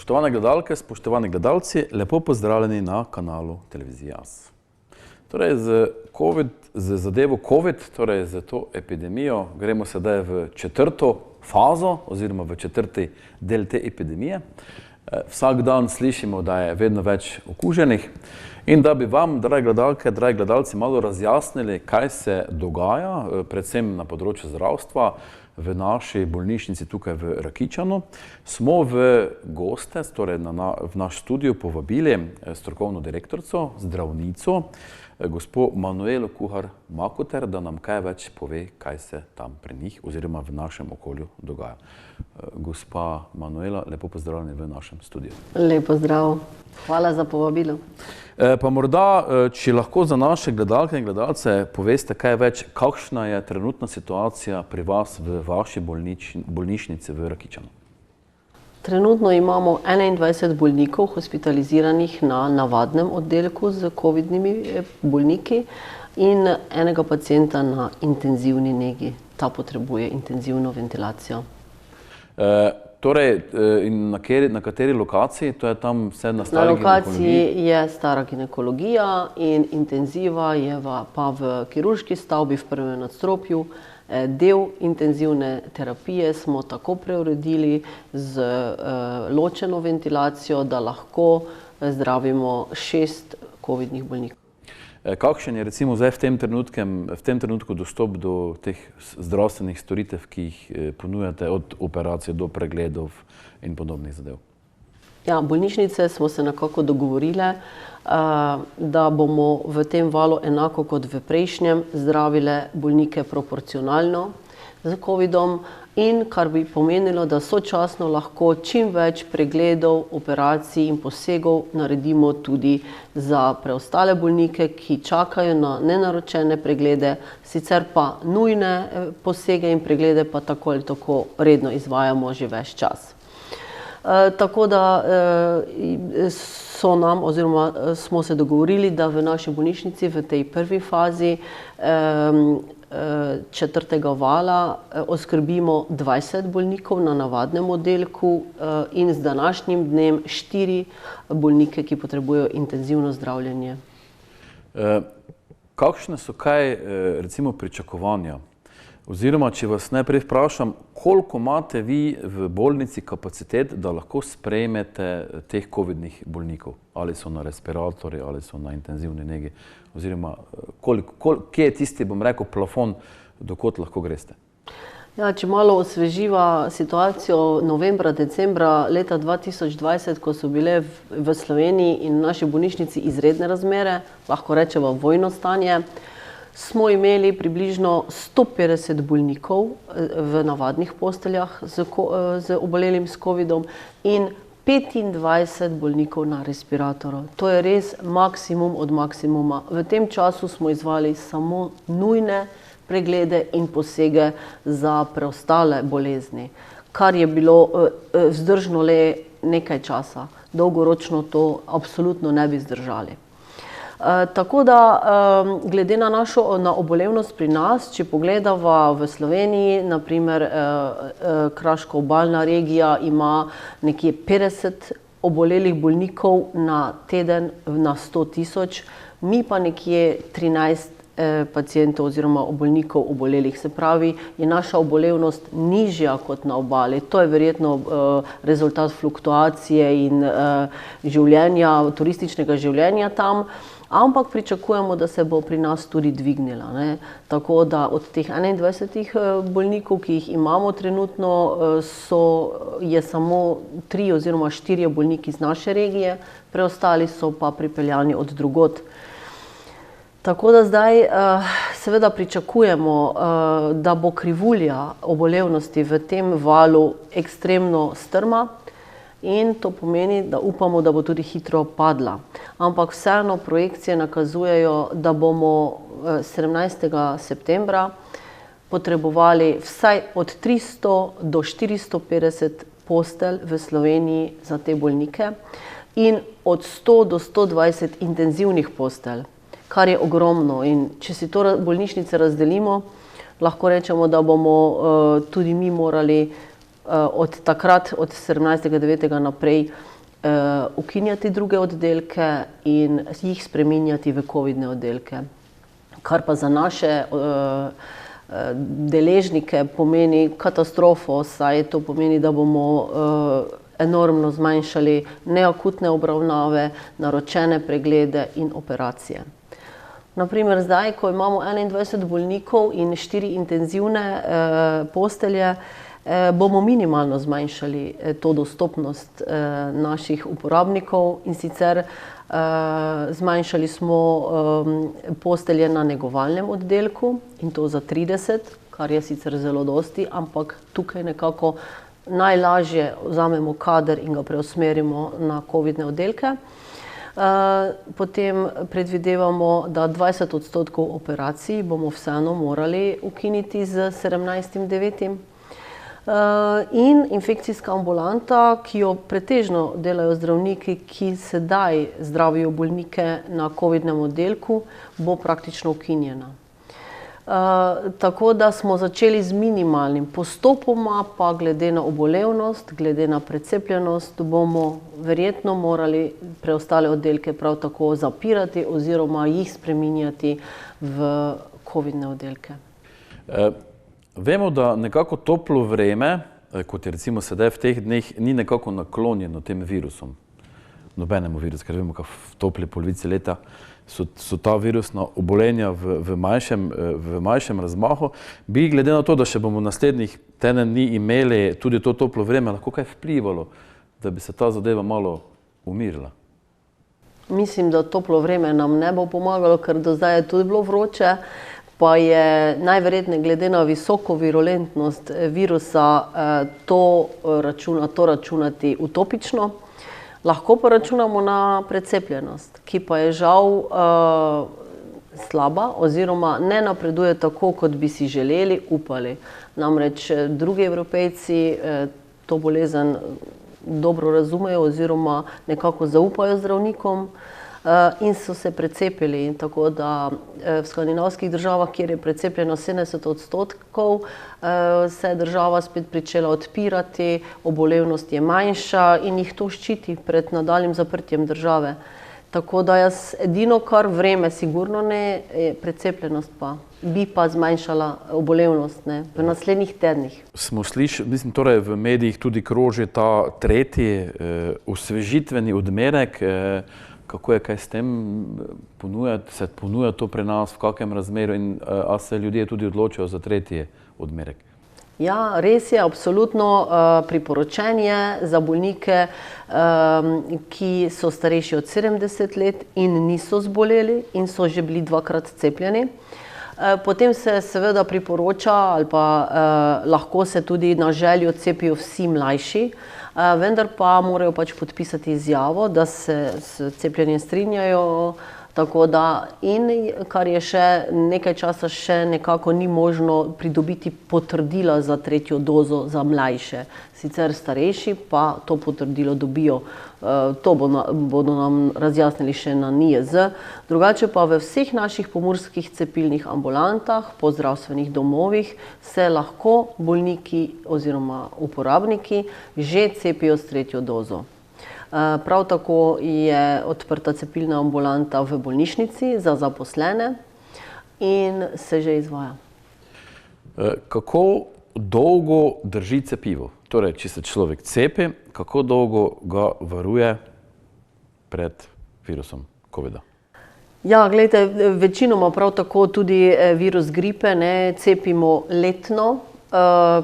Spoštovane gledalke, spoštovani gledalci, lepo pozdravljeni na kanalu Televizije As. Torej, z zadevo COVID, torej z to epidemijo, gremo sedaj v četrto fazo oziroma v četrti del te epidemije. Vsak dan slišimo, da je vedno več okuženih in da bi vam, drage gledalke, dragi gledalci, malo razjasnili, kaj se dogaja, predvsem na področju zdravstva, v naši bolnišnici tukaj v Rakičanu. Smo v goste, torej v naš studio povabili strokovno direktorico, zdravnico, gospo Manuelo Kuhar Makuter, da nam kaj več pove, kaj se tam pri njih oziroma v našem okolju dogaja. Gospa Manuela, lepo pozdravljeni v našem studiu. Lep pozdrav. Hvala za povabilo. Pa morda, če lahko za naše gledalke in gledalce poveste kaj več, kakšna je trenutna situacija pri vas v vaši bolnišnici v Rakičanu? Trenutno imamo 21 bolnikov hospitaliziranih na navadnem oddelku z covidnimi bolniki in enega pacienta na intenzivni negi. Ta potrebuje intenzivno ventilacijo. Torej, na kateri lokaciji? To je tam vse na stari ginekologiji? Na lokaciji je stara ginekologija in intenziva je pa v kirurški stavbi v prvem nadstropju. Del intenzivne terapije smo tako preuredili z ločeno ventilacijo, da lahko zdravimo 6 covidnih bolnikov. Kakšen je recimo zdaj v tem trenutku dostop do teh zdravstvenih storitev, ki jih ponujate, od operacije do pregledov in podobnih zadev? Ja, bolnišnice smo se nekako dogovorile, da bomo v tem valu enako kot v prejšnjem zdravile bolnike proporcionalno z covidom in kar bi pomenilo, da sočasno lahko čim več pregledov, operacij in posegov naredimo tudi za preostale bolnike, ki čakajo na nenaročene preglede, sicer pa nujne posege in preglede pa tako ali tako redno izvajamo že ves čas. Tako da smo se dogovorili, da v naši bolnišnici v tej prvi fazi četrtega vala oskrbimo 20 bolnikov na navadnem oddelku in z današnjim dnem 4 bolnike, ki potrebujejo intenzivno zdravljenje. Kakšne so recimo pričakovanja? Oziroma, če vas najprej vprašam, koliko imate vi v bolnici kapacitet, da lahko sprejmete teh covidnih bolnikov? Ali so na respiratorju, ali so na intenzivni negi? Oziroma, kje je tisti, bom rekel, plafon, dokot lahko greste? Ja, če malo osveživa situacijo novembra, decembra leta 2020, ko so bile v Sloveniji in v naši bolnišnici izredne razmere, lahko rečemo vojno stanje, smo imeli približno 150 bolnikov v navadnih posteljah z obolelim s covidom in 25 bolnikov na respiratoru. To je res maksimum od maksimuma. V tem času smo izvali samo nujne preglede in posege za preostale bolezni, kar je bilo vzdržno le nekaj časa. Dolgoročno to absolutno ne bi zdržali. Tako da, glede na obolevnost pri nas, če pogledava v Sloveniji, naprimer Kraška obalna regija ima nekje 50 obolelih bolnikov na teden na 100 tisoč, mi pa nekje 13 pacientov oziroma bolnikov obolelih. Se pravi, je naša obolevnost nižja kot na obali. To je verjetno rezultat fluktuacije in turističnega življenja tam. Ampak pričakujemo, da se bo pri nas tudi dvignila. Tako da od teh 21 bolnikov, ki jih imamo trenutno, je samo 3 oziroma 4 bolniki iz naše regije, preostali so pa pripeljani od drugod. Tako da zdaj seveda pričakujemo, da bo krivulja obolevnosti v tem valu ekstremno strma. In to pomeni, da upamo, da bo tudi hitro padla. Ampak vseeno projekcije nakazujejo, da bomo 17. septembra potrebovali vsaj od 300 do 450 postelj v Sloveniji za te bolnike in od 100 do 120 intenzivnih postelj, kar je ogromno. In če si to bolnišnice razdelimo, lahko rečemo, da bomo tudi mi morali od takrat, od 17.9. naprej, ukinjati druge oddelke in jih spreminjati v covidne oddelke. Kar pa za naše deležnike pomeni katastrofo, saj to pomeni, da bomo enormno zmanjšali neakutne obravnave, naročene preglede in operacije. Naprimer, zdaj, ko imamo 21 bolnikov in 4 intenzivne postelje, bomo minimalno zmanjšali to dostopnost naših uporabnikov in sicer zmanjšali smo postelje na negovalnem oddelku in to za 30, kar je sicer zelo dosti, ampak tukaj nekako najlažje vzamemo kader in ga preusmerimo na covidne oddelke. Potem predvidevamo, da 20% operacij bomo vseeno morali ukiniti z 17.9. In infekcijska ambulanta, ki jo pretežno delajo zdravniki, ki sedaj zdravijo bolnike na covidnem oddelku, bo praktično ukinjena. Tako da smo začeli z minimalnim. Postopoma pa glede na obolevnost, glede na precepljenost bomo verjetno morali preostale oddelke prav tako zapirati oziroma jih spreminjati v covidne oddelke. Vemo, da nekako toplo vreme, kot je recimo sedaj v teh dneh, ni nekako naklonjeno tem virusom. Nobenemu virusu, ker vemo, kako v topli polovici leta so ta virusna obolenja v manjšem razmahu. Bi glede na to, da še bomo naslednjih teden dni imeli tudi to toplo vreme, lahko kaj vplivalo, da bi se ta zadeva malo umirila? Mislim, da toplo vreme nam ne bo pomagalo, ker do zdaj je tudi bilo vroče, pa je najverjetneje glede na visoko virulentnost virusa to računati utopično. Lahko pa računamo na precepljenost, ki pa je žal slaba oziroma ne napreduje tako, kot bi si želeli, upali. Namreč drugi Evropejci to bolezen dobro razumejo oziroma nekako zaupajo zdravnikom in so se precepili. Tako da v skandinavskih državah, kjer je precepljeno 70%, se je država spet pričela odpirati, obolevnost je manjša in jih to ščiti pred nadaljnjim zaprtjem države. Tako da jaz edino, kar vreme sigurno ne, je precepljenost pa. Bi pa zmanjšala obolevnost v naslednjih tednih. Smo slišali, mislim, torej v medijih tudi kroži ta tretji osvežitveni odmerek. Kako je kaj s tem? Se ponuja to pri nas, v kakem razmerju in a se ljudje tudi odločajo za tretji odmerek? Ja, res je, absolutno priporočen je za bolnike, ki so starejši od 70 let in niso zboleli in so že bili 2-krat cepljeni. Potem se seveda priporoča ali pa lahko se tudi na željo cepijo vsi mlajši, vendar pa morajo pač podpisati izjavo, da se s cepljenjem strinjajo, tako da in kar je še nekaj časa še nekako ni možno pridobiti potrdila za tretjo dozo za mlajše. Sicer starejši pa to potrdilo dobijo. To bodo nam razjasnili še na NIJZ. Drugače pa v vseh naših pomurskih cepilnih ambulantah, po zdravstvenih domovih se lahko bolniki oziroma uporabniki že cepijo s tretjo dozo. Prav tako je odprta cepilna ambulanta v bolnišnici za zaposlene in se že izvaja. Kako dolgo drži cepivo? Torej, če se človek cepi, kako dolgo ga varuje pred virusom COVID-a? Ja, gledajte, večinoma prav tako tudi virus gripe cepimo letno,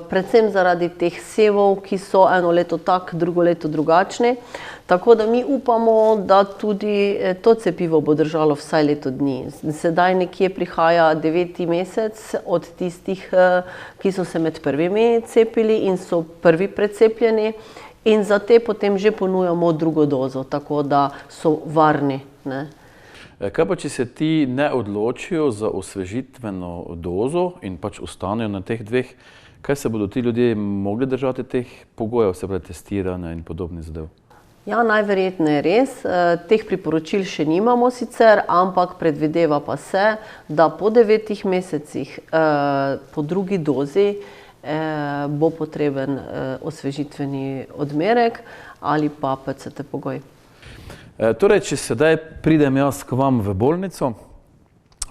predvsem zaradi teh sevov, ki so eno leto tak, drugo leto drugačni. Tako da mi upamo, da tudi to cepivo bo držalo vsaj leto dni. Sedaj nekje prihaja 9. mesec od tistih, ki so se med prvimi cepili in so prvi precepljeni in za te potem že ponujamo drugo dozo, tako da so varni. Kaj pa, če se ti ne odločijo za osvežitveno dozo in pač ostanejo na teh dveh, kaj se bodo ti ljudje mogli držati teh pogojev, se pravi testiranja in podobnih zadev? Ja, najverjetneje res. Teh priporočil še nimamo sicer, ampak predvideva pa se, da po 9 mesecih po drugi dozi bo potreben osvežitveni odmerek ali pa PCT pogoj. Torej, če sedaj pridem jaz k vam v bolnico,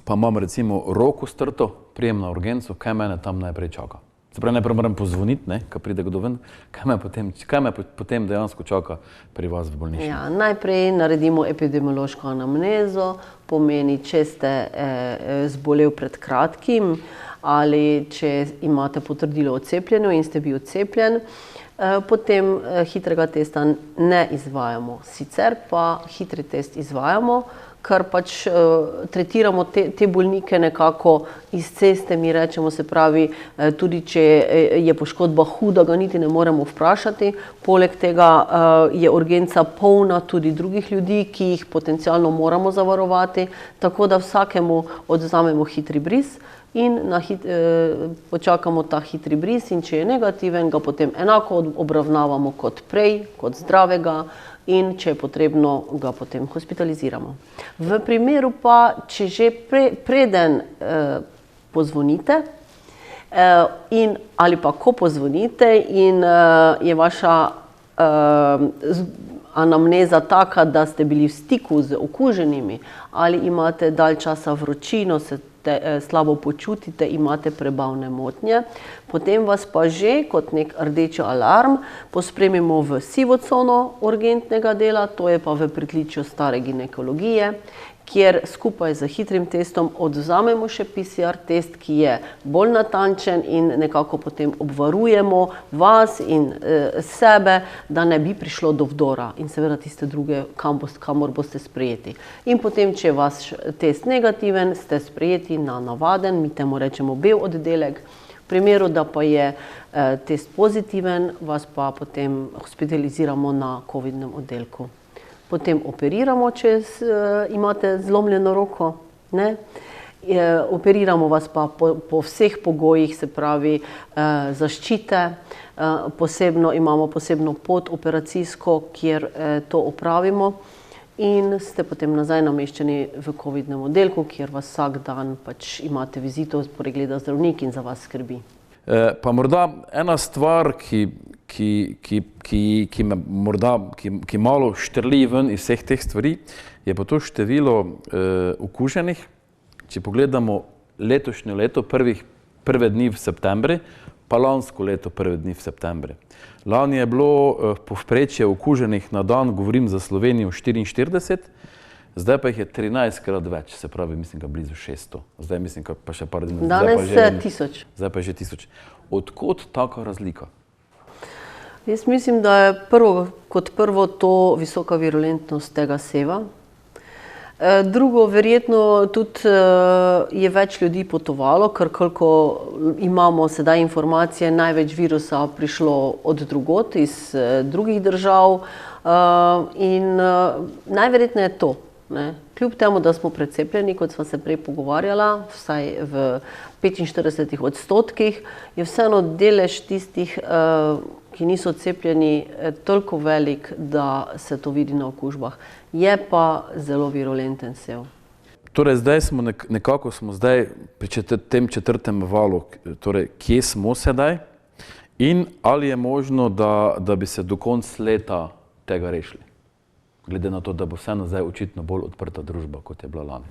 pa imam recimo roko strto, prijem na urgenco, kaj mene tam najprej čaka? Se pravi, najprej moram pozvoniti, ko pride kdo ven, kaj me potem dejansko čaka pri vas v bolnišnici? Ja, najprej naredimo epidemiološko anamnezo, pomeni, če ste zbolel pred kratkim ali če imate potrdilo o cepljenju in ste bil cepljen, potem hitrega testa ne izvajamo. Sicer pa hitri test izvajamo, ker pač tretiramo te bolnike nekako iz ceste, mi rečemo, se pravi, tudi če je poškodba huda, ga niti ne moremo vprašati. Poleg tega je urgenca polna tudi drugih ljudi, ki jih potencialno moramo zavarovati, tako da vsakemu odvzamemo hitri bris in počakamo ta hitri bris, in če je negativen, ga potem enako obravnavamo kot prej, kot zdravega, in če je potrebno, ga potem hospitaliziramo. V primeru pa, če že preden pozvonite ali pa ko pozvonite in je vaša anamneza taka, da ste bili v stiku z okuženimi ali imate dalj časa vročino, se slabo počutite, imate prebavne motnje, potem vas pa že kot nek rdeči alarm pospremimo v sivo cono urgentnega dela, to je pa v pritličju stare ginekologije, kjer skupaj z hitrim testom odvzamemo še PCR test, ki je bolj natančen in nekako potem obvarujemo vas in sebe, da ne bi prišlo do vdora in seveda tiste druge, kamor boste sprejeti. In potem, če je vaš test negativen, ste sprejeti na navaden, mi temu rečemo bel oddelek. V primeru, da pa je test pozitiven, vas pa potem hospitaliziramo na covidnem oddelku. Potem operiramo, če imate zlomljeno roko, operiramo vas pa po vseh pogojih, se pravi zaščite, imamo posebno pot operacijsko, kjer to opravimo, in ste potem nazaj nameščeni v covidnem oddelku, kjer vas vsak dan pač imate vizito, pregleda zdravnik in za vas skrbi. Pa morda ena stvar, ki me morda, ki malo štrli ven iz vseh teh stvari, je pa to število okuženih. Če pogledamo letošnje leto, prve dni v septembru, pa lansko leto prve dni v septembru. Lani je bilo povprečje okuženih na dan, govorim za Slovenijo, 44, zdaj pa jih je 13-krat več, se pravi, mislim, da blizu 600. Zdaj mislim, pa še par dni. Danes 1000. Zdaj pa je že 1000. Odkot taka razlika? Jaz mislim, da je kot prvo to visoka virulentnost tega seva. Drugo, verjetno tudi je več ljudi potovalo, ker koliko imamo sedaj informacije, največ virusa prišlo od drugod, iz drugih držav, in najverjetneje je to. Kljub temu, da smo precepljeni, kot sva se prej pogovarjala, vsaj v 45%, je vseeno delež tistih, ki niso cepljeni, toliko velik, da se to vidi na okužbah. Je pa zelo virulenten sev. Torej, nekako smo zdaj pri tem četrtem valu, torej, kje smo sedaj in ali je možno, da bi se do konca leta tega rešili? Glede na to, da bo vseeno zdaj očitno bolj odprta družba, kot je bila lani.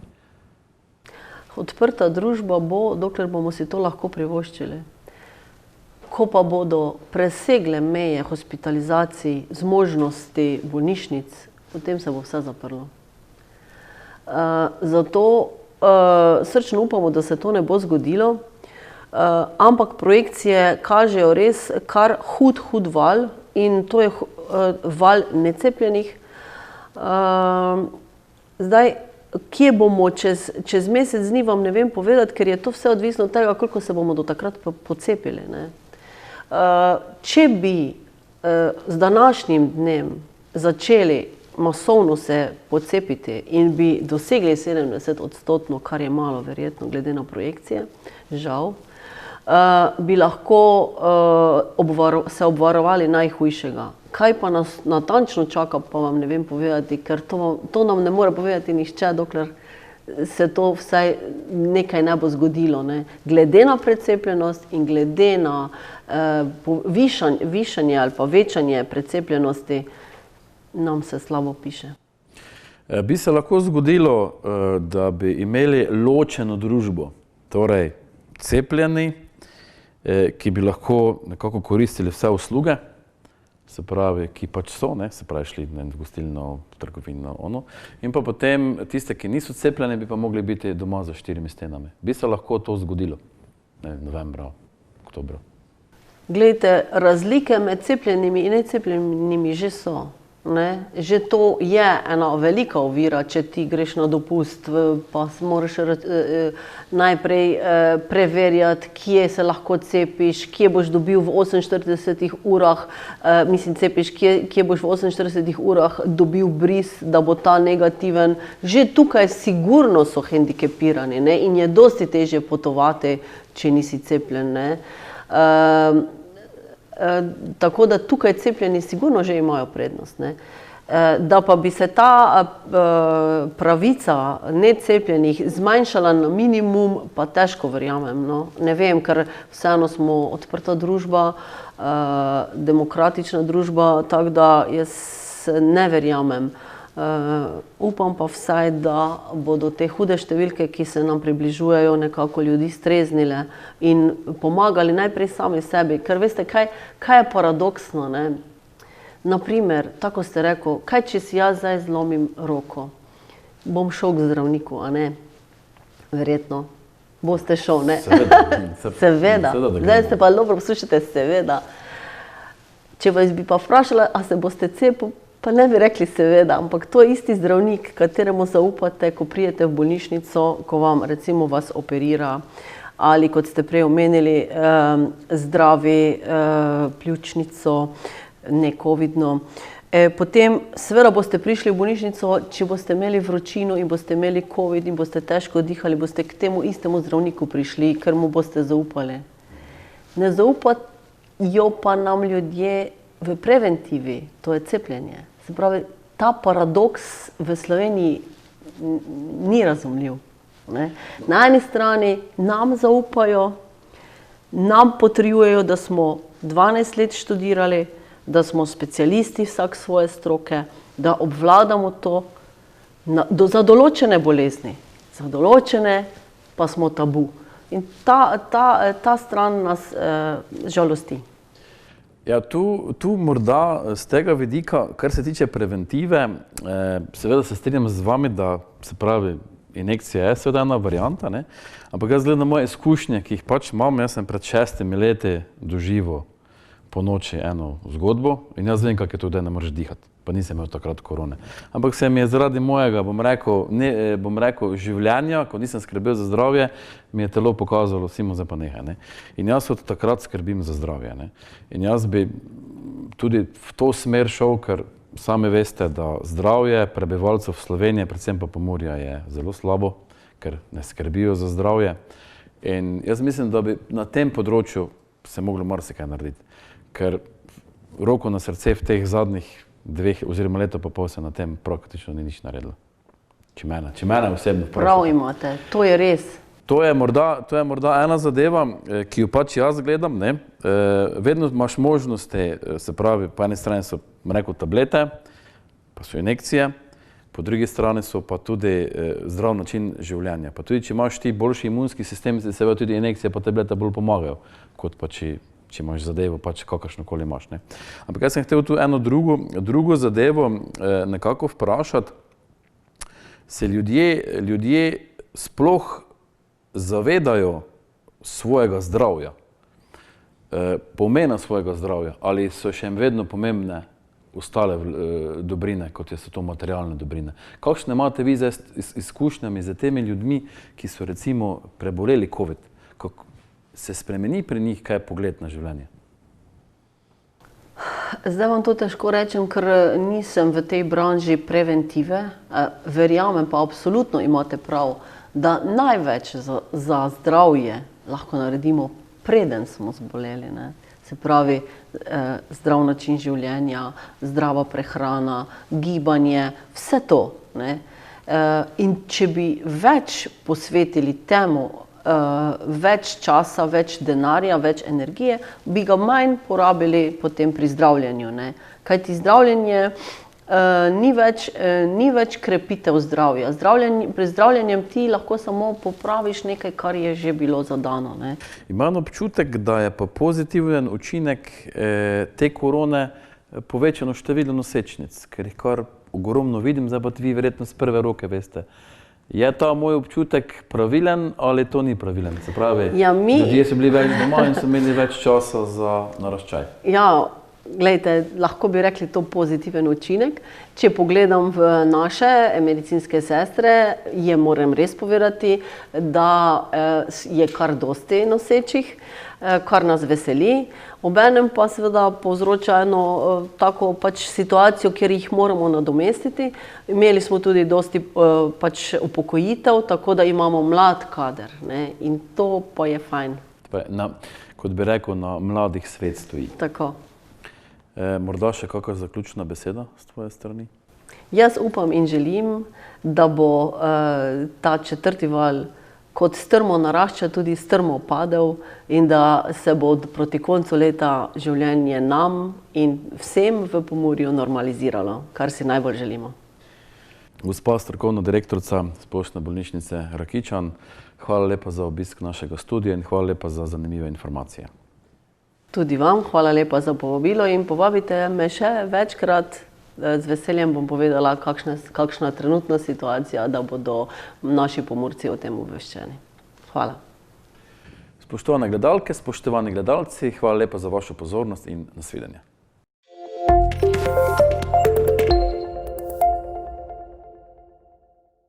Odprta družba bo, dokler bomo si to lahko privoščili. Ko pa bodo presegle meje hospitalizacij, zmožnosti bolnišnic, potem se bo vse zaprlo. Zato srčno upamo, da se to ne bo zgodilo, ampak projekcije kažejo res kar hud val, in to je val necepljenih. Zdaj, kje bomo čez mesec dni, vam ne vem povedati, ker je to vse odvisno od tega, koliko se bomo do takrat pocepili. Če bi z današnjim dnem začeli masovno se pocepiti in bi dosegli 70%, kar je malo verjetno glede na projekcije, žal, bi lahko se obvarovali najhujšega. Kaj pa nas natančno čaka, pa vam ne vem povedati, ker to nam ne more povedati nihče, dokler se to vsaj nekaj ne bo zgodilo. Ne. Glede na precepljenost in glede na višanje ali pa večanje precepljenosti, nam se slabo piše. Bi se lahko zgodilo, da bi imeli ločeno družbo, torej cepljeni, ki bi lahko nekako koristili vse usluge, se pravi, ki pač so, se pravi, šli v gostilno, trgovino, in pa potem tiste, ki niso cepljeni, bi pa mogli biti doma za 4 stenami. Bi se lahko to zgodilo, novembra, oktobra? Glejte, razlike med cepljenimi in necepljenimi že so. Ne? Že to je ena velika ovira, če ti greš na dopust, pa moraš najprej preverjati, kje se lahko cepiš, kje boš dobil v 48 urah, cepiš, kje boš v 48 urah dobil bris, da bo ta negativen. Že tukaj sigurno so hendikepirani, ne? In je dosti težje potovati, če nisi cepljen. Ne? Tako da tukaj cepljeni sigurno že imajo prednost. Ne? Da pa bi se ta pravica necepljenih zmanjšala na minimum, pa težko verjamem. No? Ne vem, ker vseeno smo odprta družba, demokratična družba, tako da jaz ne verjamem. Upam pa vsaj, da bodo te hude številke, ki se nam približujejo, nekako ljudi streznile in pomagali najprej sami sebi. Ker veste, kaj je paradoksno? Ne? Naprimer, tako ste rekel, kaj če si jaz zdaj zlomim roko? Bom šel k zdravniku, a ne? Verjetno. Boste šel, ne? Seveda. Zdaj ste pa dobro poslušajte, seveda. Če vas bi pa vprašala, a se boste cepili, pa ne bi rekli seveda, ampak to je isti zdravnik, kateremu zaupate, ko prijete v bolnišnico, ko vam recimo vas operira, ali kot ste prej omenili, zdravi pljučnico, ne covidno. Potem seveda boste prišli v bolnišnico, če boste imeli vročino in boste imeli covid in boste težko dihali, boste k temu istemu zdravniku prišli, ker mu boste zaupali. Ne zaupajo pa nam ljudje v preventivi, to je cepljenje. Se pravi, ta paradoks v Sloveniji ni razumljiv. Ne? Na eni strani nam zaupajo, nam potrjujejo, da smo 12 let študirali, da smo specialisti vsak svoje stroke, da obvladamo to za določene bolezni, za določene pa smo tabu. In ta stran nas žalosti. Ja, tu morda z tega vidika, kar se tiče preventive, seveda se strinjam z vami, da se pravi, injekcija je seveda ena varianta, ne? Ampak jaz gledam moje izkušnje, ki jih pač imam, jaz sem pred 6 leti doživel po noči eno zgodbo in jaz vem, kako je to, da ne moreš dihati, pa nisem imel takrat korone. Ampak se mi je zaradi mojega, bom rekel, življenja, ko nisem skrbel za zdravje, mi je telo pokazalo, Simon, zdaj pa nehaj. Ne? In jaz od takrat skrbim za zdravje. Ne? In jaz bi tudi v to smer šel, ker sami veste, da zdravje prebivalcev Slovenije, predvsem pa Pomurja, je zelo slabo, ker ne skrbijo za zdravje. In jaz mislim, da bi na tem področju se moglo marsikaj narediti. Ker roko na srce v teh zadnjih 2 oziroma leto pa pol se na tem praktično ni nič naredilo. Če mene osebno vprašate. Prav imate, to je res. To je morda ena zadeva, ki jo pač jaz gledam. Ne? Vedno imaš možnosti, se pravi, po eni strani so, rekel, tablete, pa so injekcije, po drugi strani so pa tudi zdrav način življenja. Pa tudi, če imaš ti boljši imunski sistem, se seveda tudi injekcije pa tablete bolj pomagajo, kot pa če imaš zadevo, pač kakršnokoli imaš. Ne? Ampak jaz sem hotel tu eno drugo zadevo nekako vprašati. Se ljudje sploh zavedajo svojega zdravja, pomena svojega zdravja, ali so še jim vedno pomembne ostale dobrine, kot so to materialne dobrine. Kakšne imate vi zdaj z izkušnjami z temi ljudmi, ki so recimo preboleli covid? Se spremeni pri njih kaj pogled na življenje? Zdaj vam to težko rečem, ker nisem v tej branži preventive. Verjamem pa, absolutno imate prav, da največ za zdravje lahko naredimo, preden smo zboleli. Ne? Se pravi, zdrav način življenja, zdrava prehrana, gibanje, vse to. Ne? In če bi več posvetili temu, več časa, več denarja, več energije, bi ga manj porabili potem pri zdravljenju, ne. Kajti zdravljenje ni več krepitev zdravja. Pri zdravljenjem ti lahko samo popraviš nekaj, kar je že bilo zadano, ne. Imam občutek, da je pa pozitiven učinek te korone povečano število nosečnic, ker jih kar ogromno vidim, zdaj pa vi verjetno s prve roke veste. Je ta moj občutek pravilen ali to ni pravilen? Se pravi, ljudje so bili več doma in so imeli več časa za naraščaj. Ja, glejte, lahko bi rekli to pozitiven učinek. Če pogledam v naše medicinske sestre, moram res povedati, da je kar dosti nosečih, kar nas veseli. Obenem pa seveda povzroča eno tako pač situacijo, kjer jih moramo nadomestiti. Imeli smo tudi dosti pač upokojitev, tako da imamo mlad kader, ne, in to pa je fajn. Kot bi rekel, na mladih svet stoji. Tako. Morda še kakšna zaključna beseda s tvoje strani? Jaz upam in želim, da bo ta četrti val kot strmo narašča tudi strmo padel in da se bo proti koncu leta življenje nam in vsem v Pomurju normaliziralo, kar si najbolj želimo. Gospa strokovna direktorica Splošne bolnišnice Rakičan, hvala lepa za obisk našega studia in hvala lepa za zanimive informacije. Tudi vam hvala lepa za povabilo in povabite me še večkrat. Z veseljem bom povedala, kakšna trenutna situacija, da bodo naši Pomurci o tem obveščeni. Hvala. Spoštovane gledalke, spoštovani gledalci, hvala lepa za vašo pozornost in nasvidenje.